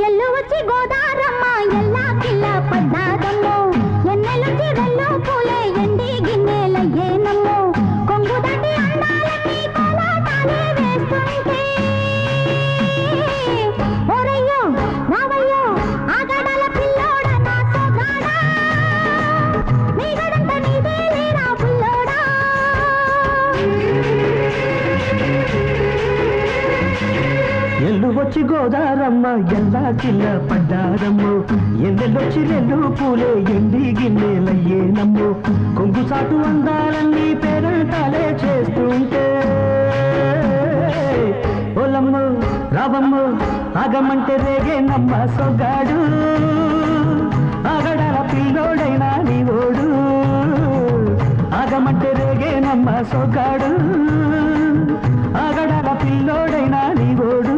ఎల్లు వచ్చి గోదారమ్మ ఎల్లా కిల్ల పడ్డాదమ్మో ఎన్నెలుచి వెల్లు పూలే ఎండి గిన్నెలయ్యేనమ్మో కొంగు దాటి అందాలన్నీ కోలాటాలే వేస్తుంటే ఓరయ్యో రావయ్యో ఆగడాల పిల్లోడ నా సోగాడా నీగడంత నీదే లేరా పుల్లోడా ఎల్లు వచ్చి గోదారమ్మ ఎల్లా కిల్ల పడ్డారమ్మో ఎన్నెల్లొచ్చి రెల్లు పూలే ఎండి గిన్నెలయ్యేనమ్మో కొంగు చాటు అందాలన్నీ పేరంటాలే చేస్తుంటే ఓలమ్మ రావమ్మ ఆగమంటే రేగేనమ్మ సొగ్గాడు ఆగడాల పిల్లోడైనా నీ ఓడు ఆగమంటే రేగేనమ్మ సొగ్గాడు ఆగడాల పిల్లోడైనా నీ ఓడు